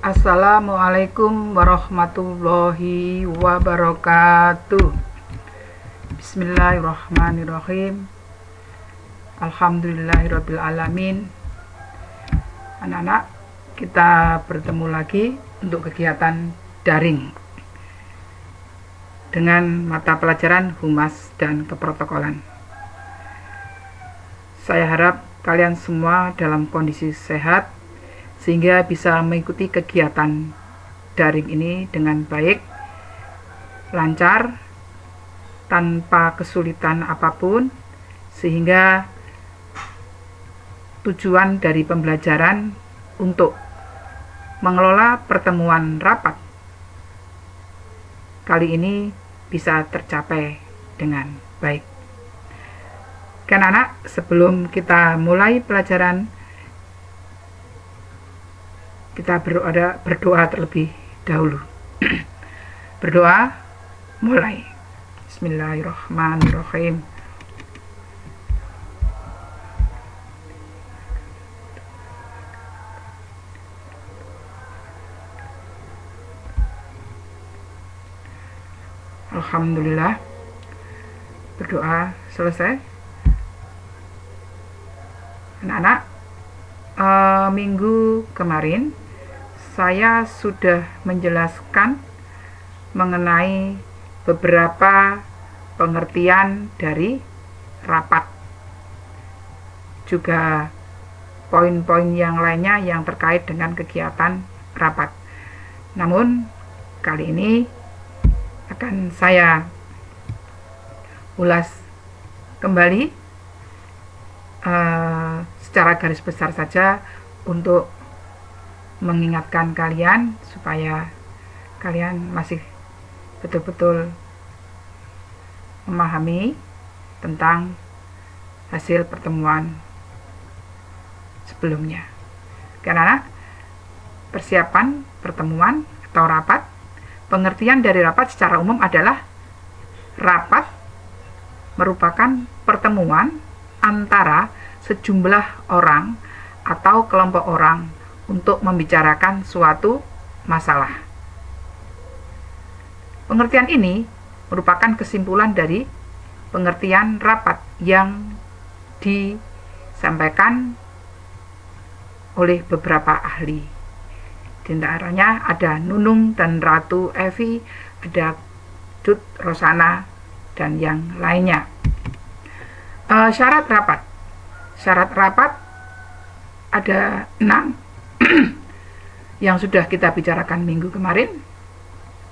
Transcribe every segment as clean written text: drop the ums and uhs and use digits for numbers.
Assalamualaikum warahmatullahi wabarakatuh. Bismillahirrahmanirrahim. Alhamdulillahirabbil alamin. Anak-anak, kita bertemu lagi untuk kegiatan daring dengan mata pelajaran Humas dan Keprotokolan. Saya harap kalian semua dalam kondisi sehat sehingga bisa mengikuti kegiatan daring ini dengan baik, lancar, tanpa kesulitan apapun, sehingga tujuan dari pembelajaran untuk mengelola pertemuan rapat kali ini bisa tercapai dengan baik. Kan anak, sebelum kita mulai pelajaran, kita berdoa terlebih dahulu. Berdoa, mulai. Bismillahirrahmanirrahim. Alhamdulillah, berdoa selesai. Anak-anak, minggu kemarin saya sudah menjelaskan mengenai beberapa pengertian dari rapat, juga poin-poin yang lainnya yang terkait dengan kegiatan rapat. Namun kali ini akan saya ulas kembali secara garis besar saja untuk mengingatkan kalian supaya kalian masih betul-betul memahami tentang hasil pertemuan sebelumnya. Karena persiapan pertemuan atau rapat, pengertian dari rapat secara umum adalah rapat merupakan pertemuan antara sejumlah orang atau kelompok orang untuk membicarakan suatu masalah. Pengertian ini merupakan kesimpulan dari pengertian rapat yang disampaikan oleh beberapa ahli. Di antaranya ada Nunung dan Ratu Evi, ada Dut Rosana, dan yang lainnya. Syarat rapat. Syarat rapat ada 6 yang sudah kita bicarakan minggu kemarin,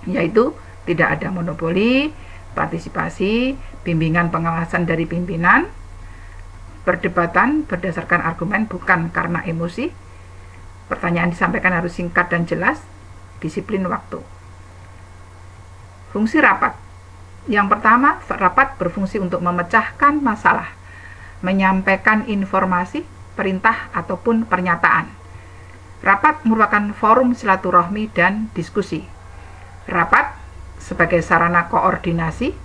yaitu tidak ada monopoli, partisipasi, bimbingan pengawasan dari pimpinan, perdebatan berdasarkan argumen bukan karena emosi, pertanyaan disampaikan harus singkat dan jelas, disiplin waktu. Fungsi rapat. Yang pertama, rapat berfungsi untuk memecahkan masalah, menyampaikan informasi, perintah, ataupun pernyataan. Rapat merupakan forum silaturahmi dan diskusi. Rapat sebagai sarana koordinasi,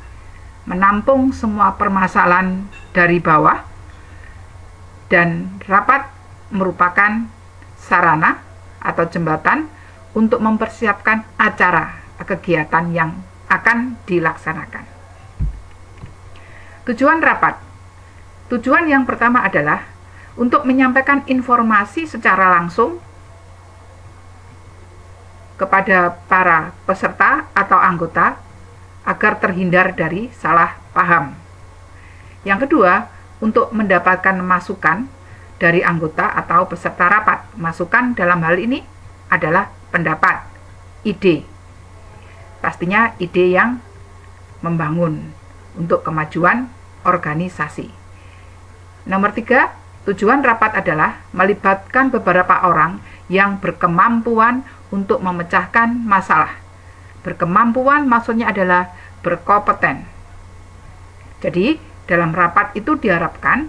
menampung semua permasalahan dari bawah, dan rapat merupakan sarana atau jembatan untuk mempersiapkan acara kegiatan yang akan dilaksanakan. Tujuan rapat. Tujuan yang pertama adalah untuk menyampaikan informasi secara langsung kepada para peserta atau anggota agar terhindar dari salah paham. Yang kedua, untuk mendapatkan masukan dari anggota atau peserta rapat. Masukan dalam hal ini adalah pendapat, ide. Pastinya ide yang membangun untuk kemajuan organisasi. Nomor 3, tujuan rapat adalah melibatkan beberapa orang yang berkemampuan untuk memecahkan masalah. Berkemampuan maksudnya adalah berkompeten. Jadi, dalam rapat itu diharapkan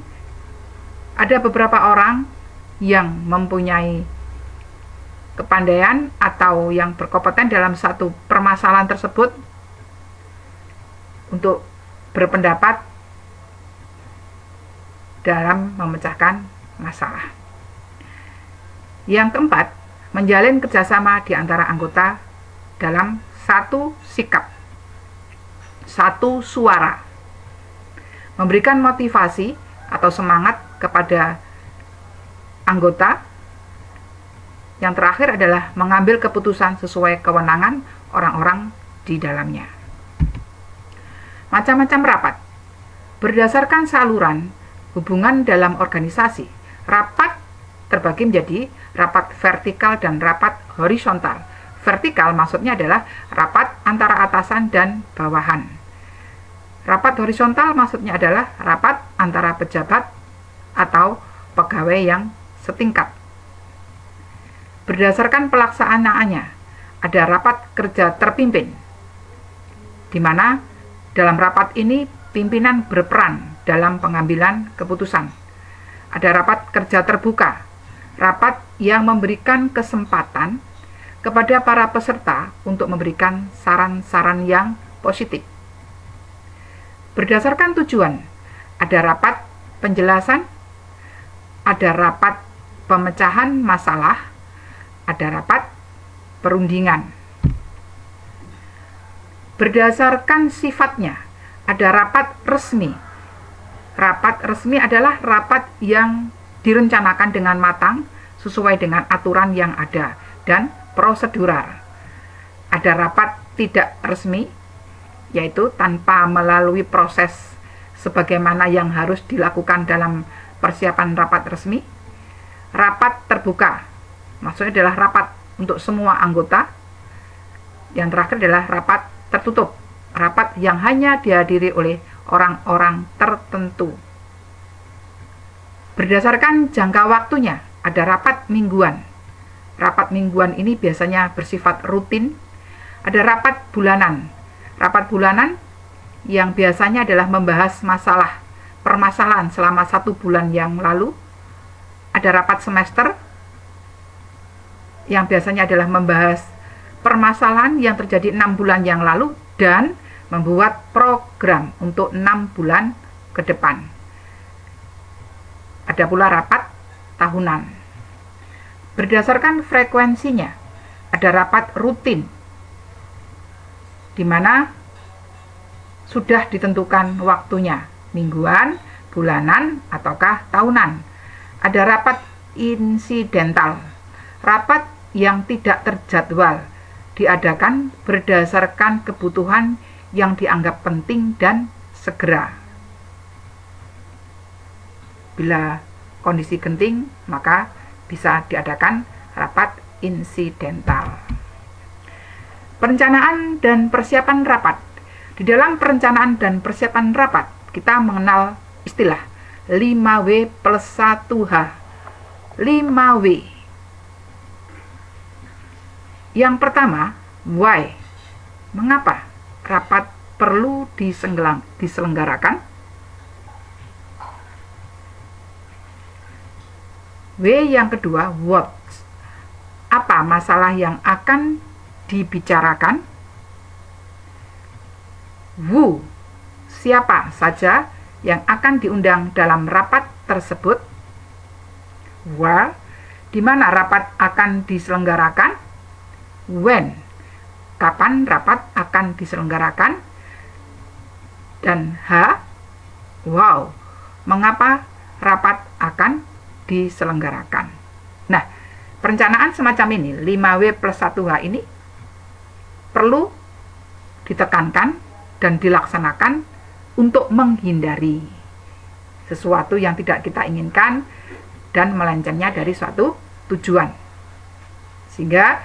ada beberapa orang yang mempunyai kepandaian atau yang berkompeten dalam satu permasalahan tersebut untuk berpendapat dalam memecahkan masalah. Yang keempat, menjalin kerjasama di antara anggota dalam satu sikap, satu suara, memberikan motivasi atau semangat kepada anggota. Yang terakhir adalah mengambil keputusan sesuai kewenangan orang-orang di dalamnya. Macam-macam rapat. Berdasarkan saluran hubungan dalam organisasi, rapat terbagi menjadi rapat vertikal dan rapat horizontal. Vertikal maksudnya adalah rapat antara atasan dan bawahan. Rapat horizontal maksudnya adalah rapat antara pejabat atau pegawai yang setingkat. Berdasarkan pelaksanaannya, ada rapat kerja terpimpin, di mana dalam rapat ini pimpinan berperan dalam pengambilan keputusan. Ada rapat kerja terbuka, rapat yang memberikan kesempatan kepada para peserta untuk memberikan saran-saran yang positif. Berdasarkan tujuan, ada rapat penjelasan, ada rapat pemecahan masalah, ada rapat perundingan. Berdasarkan sifatnya, ada rapat resmi. Rapat resmi adalah rapat yang direncanakan dengan matang sesuai dengan aturan yang ada dan prosedural. Ada rapat tidak resmi, yaitu tanpa melalui proses sebagaimana yang harus dilakukan dalam persiapan rapat resmi. Rapat terbuka, maksudnya adalah rapat untuk semua anggota. Yang terakhir adalah rapat tertutup, rapat yang hanya dihadiri oleh orang-orang tertentu. Berdasarkan jangka waktunya, ada rapat mingguan. Rapat mingguan ini biasanya bersifat rutin. Ada rapat bulanan. Rapat bulanan yang biasanya adalah membahas permasalahan selama 1 bulan yang lalu. Ada rapat semester yang biasanya adalah membahas permasalahan yang terjadi 6 bulan yang lalu dan membuat program untuk 6 bulan ke depan. Ada pula rapat tahunan. Berdasarkan frekuensinya, ada rapat rutin, di mana sudah ditentukan waktunya, mingguan, bulanan, ataukah tahunan. Ada rapat insidental, rapat yang tidak terjadwal, diadakan berdasarkan kebutuhan yang dianggap penting dan segera. Bila kondisi genting, maka bisa diadakan rapat insidental. Perencanaan dan persiapan rapat. Di dalam perencanaan dan persiapan rapat, kita mengenal istilah 5W plus 1H. 5W. Yang pertama, why. Mengapa rapat perlu diselenggarakan? W yang kedua, what. Apa masalah yang akan dibicarakan? Who. Siapa saja yang akan diundang dalam rapat tersebut? Where. Di mana rapat akan diselenggarakan? When. Kapan rapat akan diselenggarakan? Dan H. Wow. Mengapa rapat akan diselenggarakan? Nah, perencanaan semacam ini, 5W plus 1H ini perlu ditekankan dan dilaksanakan untuk menghindari sesuatu yang tidak kita inginkan dan melencengnya dari suatu tujuan, sehingga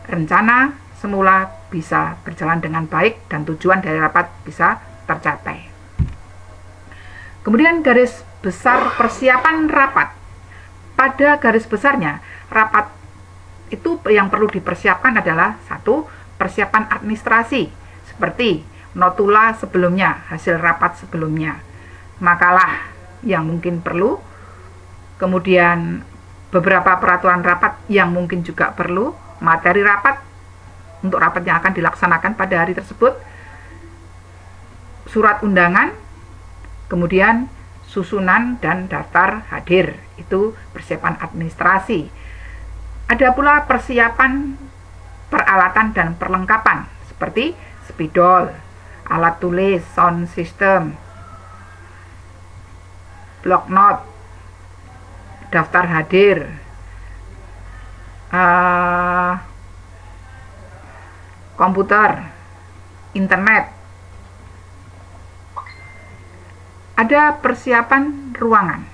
rencana semula bisa berjalan dengan baik dan tujuan dari rapat bisa tercapai. Kemudian garis besar persiapan rapat. Pada garis besarnya, rapat itu yang perlu dipersiapkan adalah 1. Persiapan administrasi, seperti notula sebelumnya, hasil rapat sebelumnya, makalah yang mungkin perlu, kemudian beberapa peraturan rapat yang mungkin juga perlu, materi rapat untuk rapat yang akan dilaksanakan pada hari tersebut, surat undangan, kemudian susunan dan daftar hadir. Itu persiapan administrasi. Ada pula persiapan peralatan dan perlengkapan seperti spidol, alat tulis, sound system, block note, daftar hadir, komputer, internet. Ada persiapan ruangan,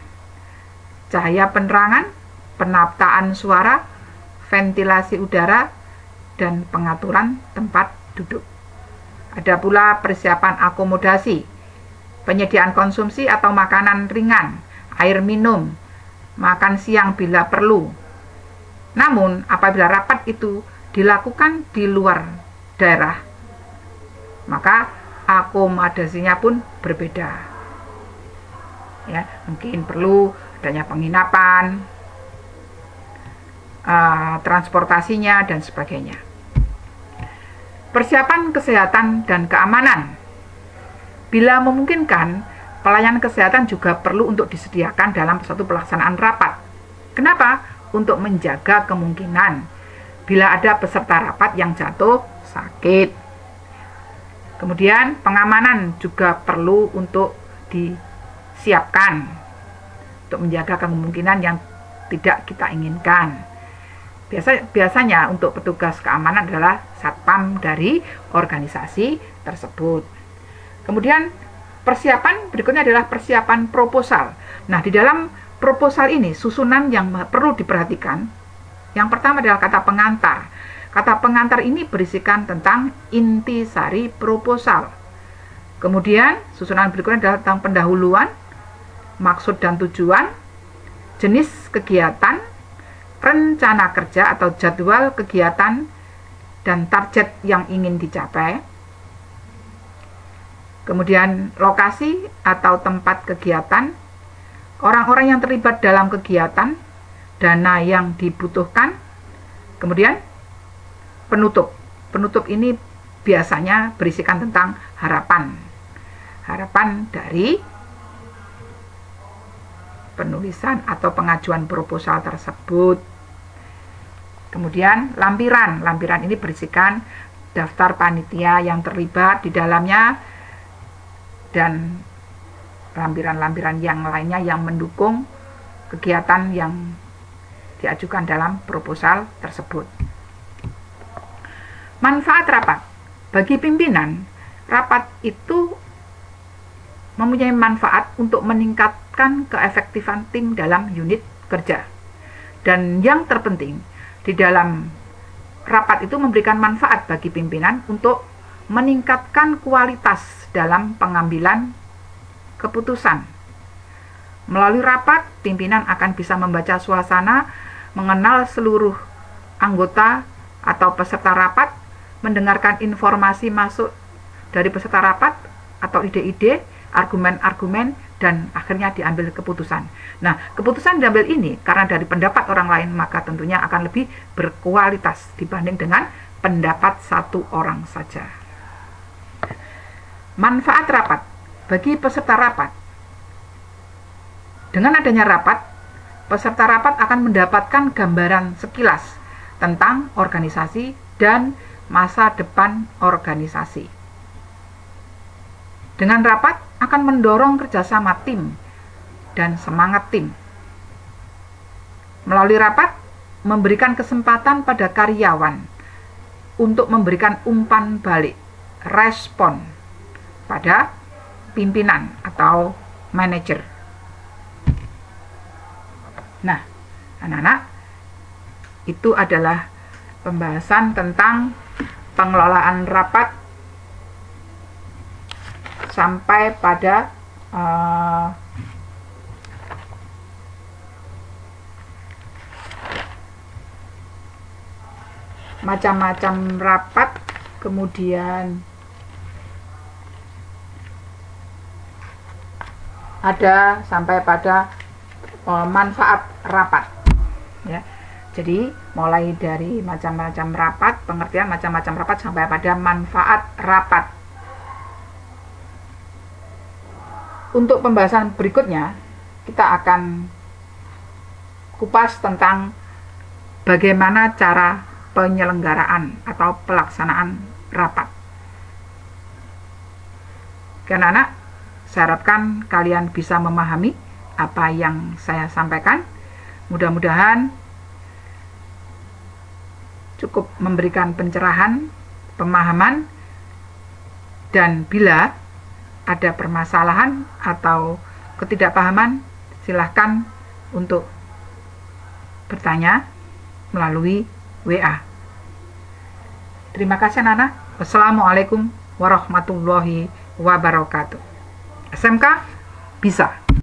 cahaya penerangan, penataan suara, ventilasi udara, dan pengaturan tempat duduk. Ada pula persiapan akomodasi, penyediaan konsumsi atau makanan ringan, air minum, makan siang bila perlu. Namun, apabila rapat itu dilakukan di luar daerah, maka akomodasinya pun berbeda. Ya, mungkin perlu adanya penginapan, transportasinya, dan sebagainya. Persiapan kesehatan dan keamanan. Bila memungkinkan, pelayanan kesehatan juga perlu untuk disediakan dalam suatu pelaksanaan rapat. Kenapa? Untuk menjaga kemungkinan bila ada peserta rapat yang jatuh sakit. Kemudian pengamanan juga perlu untuk disiapkan untuk menjaga kemungkinan yang tidak kita inginkan. Biasanya untuk petugas keamanan adalah satpam dari organisasi tersebut. Kemudian persiapan berikutnya adalah persiapan proposal. Nah, di dalam proposal ini susunan yang perlu diperhatikan. Yang pertama adalah kata pengantar. Kata pengantar ini berisikan tentang intisari proposal. Kemudian susunan berikutnya adalah tentang pendahuluan, maksud dan tujuan, jenis kegiatan, rencana kerja atau jadwal kegiatan, dan target yang ingin dicapai. Kemudian lokasi atau tempat kegiatan, orang-orang yang terlibat dalam kegiatan, dana yang dibutuhkan. Kemudian penutup. Penutup ini biasanya berisikan tentang harapan. Harapan dari penulisan atau pengajuan proposal tersebut. Kemudian lampiran. Lampiran ini berisikan daftar panitia yang terlibat di dalamnya dan lampiran-lampiran yang lainnya yang mendukung kegiatan yang diajukan dalam proposal tersebut. Manfaat rapat. Bagi pimpinan, rapat itu mempunyai manfaat untuk meningkatkan keefektifan tim dalam unit kerja. Dan yang terpenting, di dalam rapat itu memberikan manfaat bagi pimpinan untuk meningkatkan kualitas dalam pengambilan keputusan. Melalui rapat, pimpinan akan bisa membaca suasana, mengenal seluruh anggota atau peserta rapat, mendengarkan informasi masuk dari peserta rapat atau ide-ide, argumen-argumen, dan akhirnya diambil keputusan. Nah, keputusan diambil ini karena dari pendapat orang lain, maka tentunya akan lebih berkualitas dibanding dengan pendapat satu orang saja. Manfaat rapat bagi peserta rapat. Dengan adanya rapat, peserta rapat akan mendapatkan gambaran sekilas tentang organisasi dan masa depan organisasi. Dengan rapat akan mendorong kerjasama tim dan semangat tim. Melalui rapat, memberikan kesempatan pada karyawan untuk memberikan umpan balik, respon pada pimpinan atau manajer. Nah, anak-anak, itu adalah pembahasan tentang pengelolaan rapat sampai pada macam-macam rapat, kemudian ada sampai pada manfaat rapat, ya. Jadi mulai dari macam-macam rapat, pengertian macam-macam rapat sampai pada manfaat rapat. Untuk pembahasan berikutnya, kita akan kupas tentang bagaimana cara penyelenggaraan atau pelaksanaan rapat. Anak-anak, saya harapkan kalian bisa memahami apa yang saya sampaikan. Mudah-mudahan cukup memberikan pencerahan, pemahaman, dan bila ada permasalahan atau ketidakpahaman, silahkan untuk bertanya melalui WA. Terima kasih anak-anak. Wassalamualaikum warahmatullahi wabarakatuh. SMK bisa.